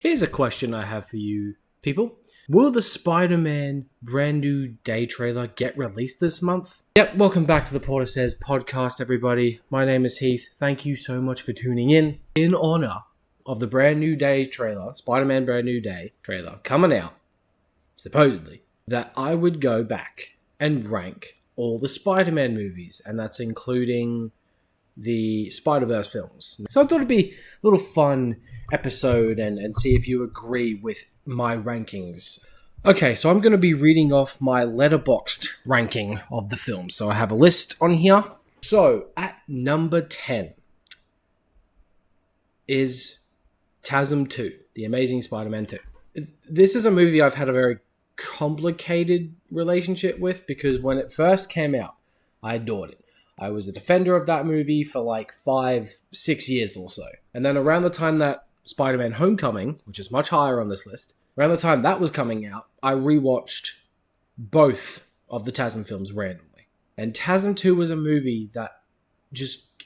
Here's a question I have for you, people. Will the Spider-Man brand new day trailer get released this month? Yep, welcome back to the Porter Says podcast, everybody. My name is Heath. Thank you so much for tuning in. In honor of the brand new day trailer, Spider-Man brand new day trailer, coming out, supposedly, that I would go back and rank all the Spider-Man movies, and that's including the Spiderverse films. So I thought it'd be a little fun episode and see if you agree with my rankings. Okay, so I'm going to be reading off my letterboxed ranking of the films. So I have a list on here. So at number 10 is TASM 2, The Amazing Spider-Man 2. This is a movie I've had a very complicated relationship with because when it first came out, I adored it. I was a defender of that movie for like 5-6 years or so. And then around the time that Spider-Man Homecoming, which is much higher on this list, around the time that was coming out, I rewatched both of the TASM films randomly. And TASM 2 was a movie that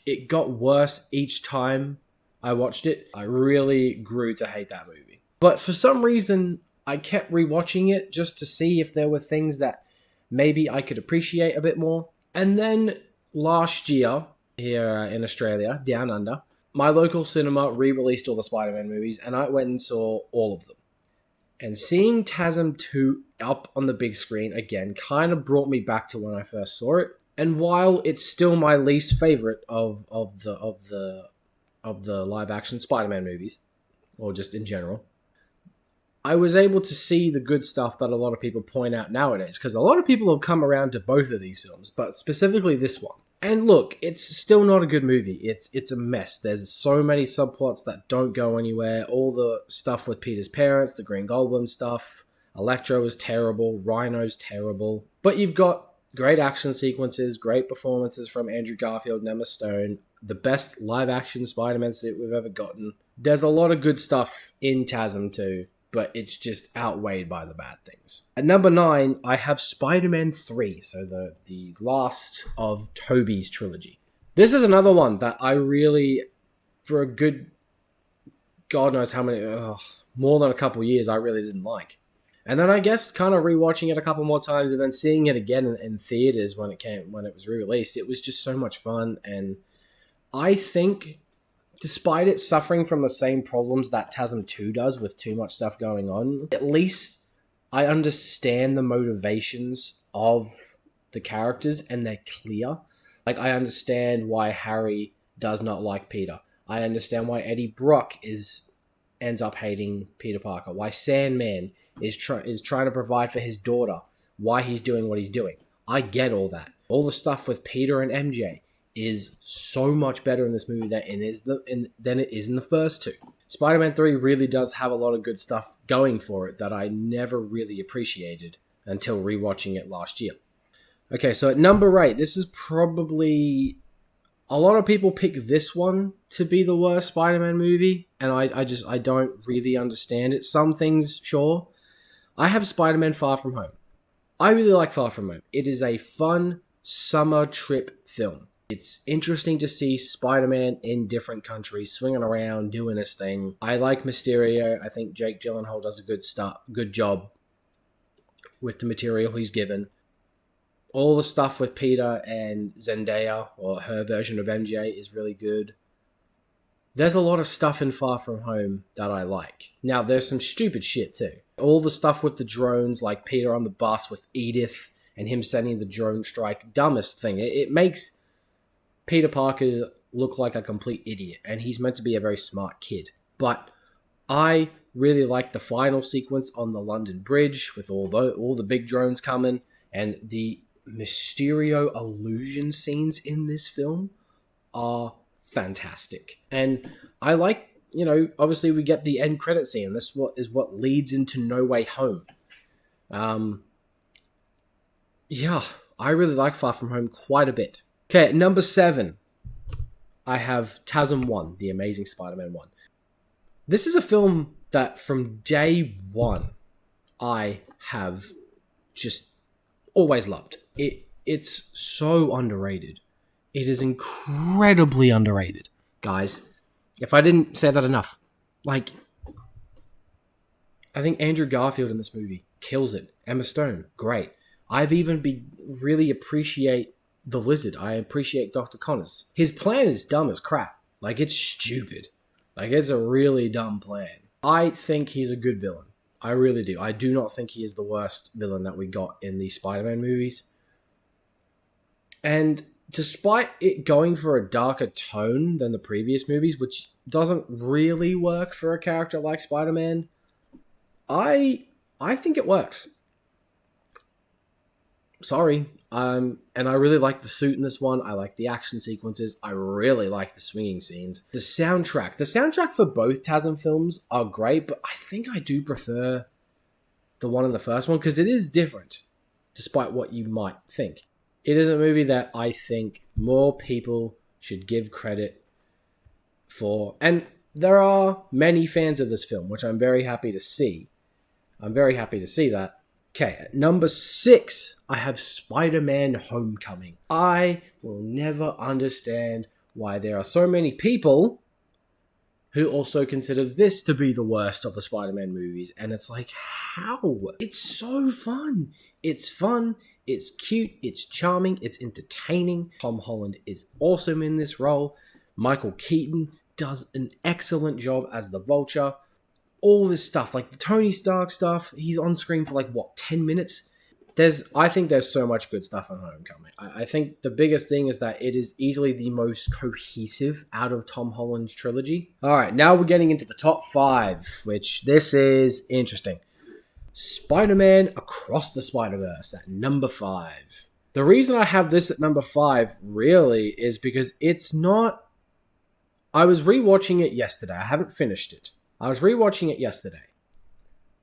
it got worse each time I watched it. I really grew to hate that movie. But for some reason, I kept rewatching it just to see if there were things that maybe I could appreciate a bit more. And then last year, here in Australia, down under, my local cinema re-released all the Spider-Man movies, and I went and saw all of them. And seeing TASM 2 up on the big screen again kind of brought me back to when I first saw it. And while it's still my least favorite of the live-action Spider-Man movies, or just in general, I was able to see the good stuff that a lot of people point out nowadays, because a lot of people have come around to both of these films, but specifically this one. And look, it's still not a good movie. It's a mess. There's so many subplots that don't go anywhere. All the stuff with Peter's parents, the Green Goblin stuff, Electro is terrible, Rhino's terrible. But you've got great action sequences, great performances from Andrew Garfield and Emma Stone, the best live-action Spider-Man suit we've ever gotten. There's a lot of good stuff in TASM 2. But it's just outweighed by the bad things. At number 9, I have Spider-Man 3, so the last of Tobey's trilogy. This is another one that I really, for a good, God knows how many, more than a couple years, I really didn't like. And then I guess kind of rewatching it a couple more times and then seeing it again in theaters when it was re-released, it was just so much fun. And I think, despite it suffering from the same problems that TASM 2 does with too much stuff going on, at least I understand the motivations of the characters and they're clear. Like, I understand why Harry does not like Peter. I understand why Eddie Brock ends up hating Peter Parker. Why Sandman is trying to provide for his daughter. Why he's doing what he's doing. I get all that. All the stuff with Peter and MJ is so much better in this movie than it is in the first two. Spider-Man 3 really does have a lot of good stuff going for it that I never really appreciated until rewatching it last year. Okay, so at number 8, this is probably... A lot of people pick this one to be the worst Spider-Man movie, and I don't really understand it. Some things, sure. I have Spider-Man Far From Home. I really like Far From Home. It is a fun summer trip film. It's interesting to see Spider-Man in different countries, swinging around, doing his thing. I like Mysterio. I think Jake Gyllenhaal does a good job with the material he's given. All the stuff with Peter and Zendaya, or her version of MJ, is really good. There's a lot of stuff in Far From Home that I like. Now, there's some stupid shit too. All the stuff with the drones, like Peter on the bus with Edith, and him sending the drone strike, dumbest thing. It makes Peter Parker look like a complete idiot, and he's meant to be a very smart kid. But I really like the final sequence on the London Bridge with all the big drones coming, and the Mysterio illusion scenes in this film are fantastic. And I like, obviously we get the end credit scene. This is what leads into No Way Home. Yeah, I really like Far From Home quite a bit. Okay, at number 7, I have TASM 1, The Amazing Spider-Man 1. This is a film that from day one, I have just always loved. It's so underrated. It is incredibly underrated. Guys, if I didn't say that enough, like, I think Andrew Garfield in this movie kills it. Emma Stone, great. I've even really appreciate the Lizard. I appreciate Dr. Connors. His plan is dumb as crap. Like, it's stupid. Like, it's a really dumb plan. I think he's a good villain. I really do. I do not think he is the worst villain that we got in the Spider-Man movies. And despite it going for a darker tone than the previous movies, which doesn't really work for a character like Spider-Man, I think it works. Sorry. And I really like the suit in this one. I like the action sequences. I really like the swinging scenes. The soundtrack for both TASM films are great, but I think I do prefer the one in the first one because it is different, despite what you might think. It is a movie that I think more people should give credit for. And there are many fans of this film, which I'm very happy to see. I'm very happy to see that. Okay, at number 6, I have Spider-Man Homecoming. I will never understand why there are so many people who also consider this to be the worst of the Spider-Man movies. And it's like, how? It's so fun. It's fun. It's cute. It's charming. It's entertaining. Tom Holland is awesome in this role. Michael Keaton does an excellent job as the Vulture. All this stuff, like the Tony Stark stuff, he's on screen for 10 minutes? I think there's so much good stuff on Homecoming. I think the biggest thing is that it is easily the most cohesive out of Tom Holland's trilogy. Alright, now we're getting into the top 5, which this is interesting. Spider-Man Across the Spider-Verse at number 5. The reason I have this at number 5 really is because it's not... I was rewatching it yesterday. I haven't finished it. I was rewatching it yesterday,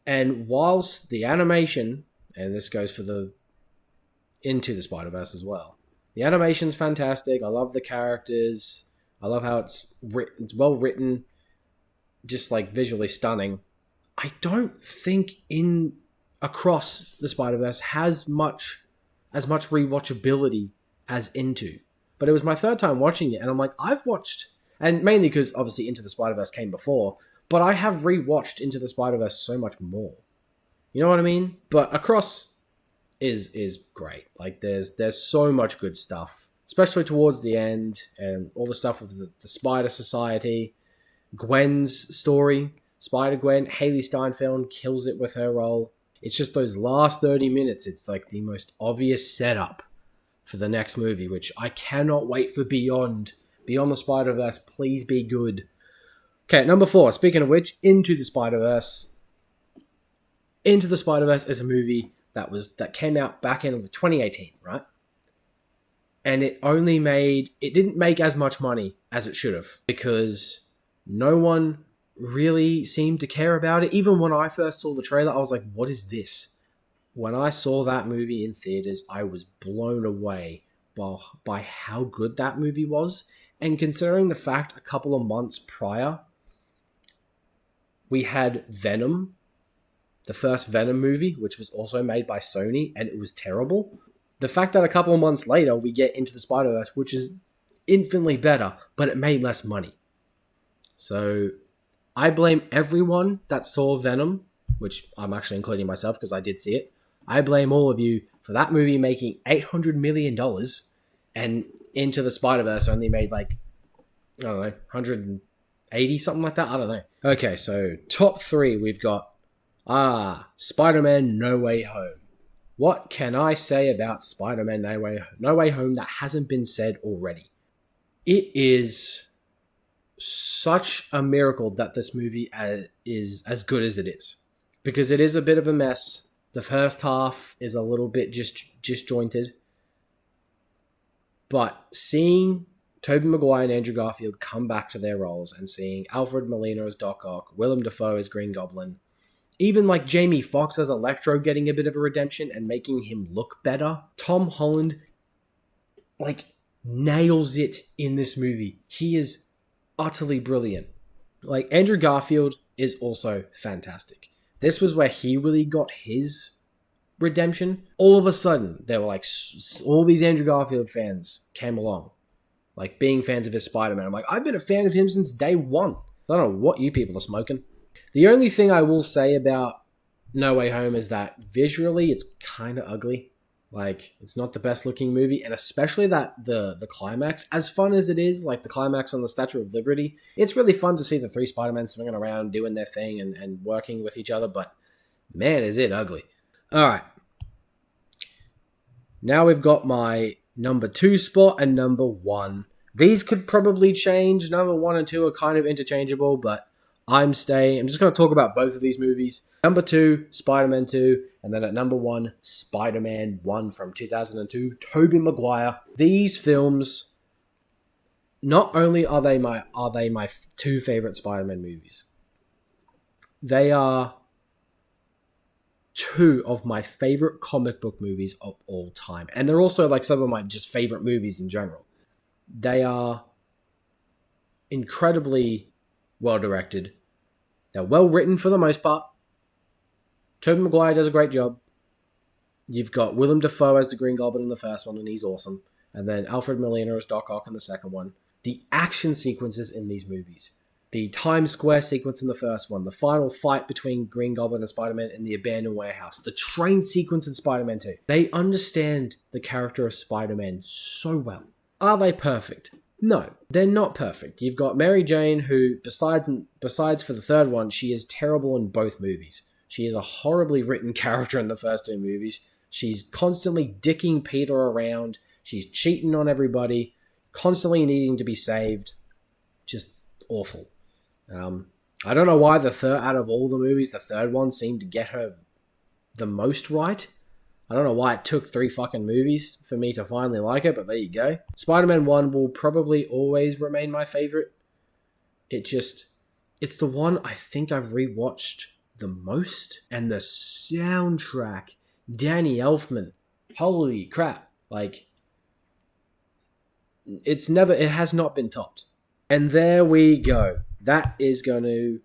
and whilst the animation, and this goes for the Into the Spider-Verse as well, the animation's fantastic. I love the characters. I love how it's well written, just visually stunning. I don't think in Across the Spider-Verse has as much rewatchability as Into, but it was my third time watching it, and I'm like, I've watched, and mainly because obviously Into the Spider-Verse came before. But I have rewatched Into the Spider-Verse so much more. You know what I mean? But Across is great. There's so much good stuff, especially towards the end, and all the stuff with the Spider Society, Gwen's story, Spider-Gwen, Haley Steinfeld kills it with her role. It's just those last 30 minutes. It's the most obvious setup for the next movie, which I cannot wait for Beyond. Beyond the Spider-Verse, please be good. Okay, number 4. Speaking of which, Into the Spider-Verse. Into the Spider-Verse is a movie that came out back in 2018, right? And it didn't make as much money as it should have because no one really seemed to care about it. Even when I first saw the trailer, I was like, what is this? When I saw that movie in theaters, I was blown away by how good that movie was. And considering the fact a couple of months prior, we had Venom, the first Venom movie, which was also made by Sony, and it was terrible. The fact that a couple of months later we get Into the Spider-Verse, which is infinitely better, but it made less money. So I blame everyone that saw Venom, which I'm actually including myself because I did see it. I blame all of you for that movie making $800 million and Into the Spider-Verse only made I don't know, 180, something like that. I don't know. Okay, so top 3, we've got Spider-Man No Way Home. What can I say about Spider-Man No Way Home that hasn't been said already? It is such a miracle that this movie is as good as it is. Because it is a bit of a mess. The first half is a little bit disjointed. But seeing Tobey Maguire and Andrew Garfield come back to their roles and seeing Alfred Molina as Doc Ock, Willem Dafoe as Green Goblin, even Jamie Foxx as Electro getting a bit of a redemption and making him look better. Tom Holland, nails it in this movie. He is utterly brilliant. Andrew Garfield is also fantastic. This was where he really got his redemption. All of a sudden, there were all these Andrew Garfield fans came along, being fans of his Spider-Man. I'm I've been a fan of him since day one. I don't know what you people are smoking. The only thing I will say about No Way Home is that visually it's kind of ugly. Like, it's not the best looking movie, and especially that the climax, as fun as it is, like the climax on the Statue of Liberty, it's really fun to see the three Spider-Men swinging around doing their thing and working with each other, but man, is it ugly. All right. Now we've got my number 2 spot and number 1. These could probably change. Number 1 and 2 are kind of interchangeable, but I'm staying. I'm just going to talk about both of these movies. Number 2, Spider-Man 2, and then at number 1, Spider-Man 1 from 2002, Tobey Maguire. These films, not only are they my 2 favorite Spider-Man movies, they are 2 of my favorite comic book movies of all time. And they're also like some of my just favorite movies in general. They are incredibly well directed. They're well written for the most part. Tobey Maguire does a great job. You've got Willem Dafoe as the Green Goblin in the first one, and he's awesome. And then Alfred Molina as Doc Ock in the second one. The action sequences in these movies. The Times Square sequence in the first one. The final fight between Green Goblin and Spider-Man in the abandoned warehouse. The train sequence in Spider-Man 2. They understand the character of Spider-Man so well. Are they perfect? No, they're not perfect. You've got Mary Jane, who, besides for the third one, she is terrible in both movies. She is a horribly written character in the first 2 movies. She's constantly dicking Peter around. She's cheating on everybody. Constantly needing to be saved. Just awful. I don't know why out of all the movies, the third one seemed to get her the most right. I don't know why it took 3 fucking movies for me to finally like it, but there you go. Spider-Man 1 will probably always remain my favorite. It's the one I think I've rewatched the most. And the soundtrack, Danny Elfman, holy crap. Like, it has not been topped. And there we go. That is going to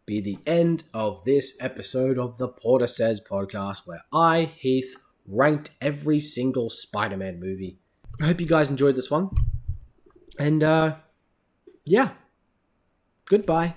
be the end of this episode of the Porter Says podcast, where I, Heath, ranked every single Spider-Man movie. I hope you guys enjoyed this one. And, yeah. Goodbye.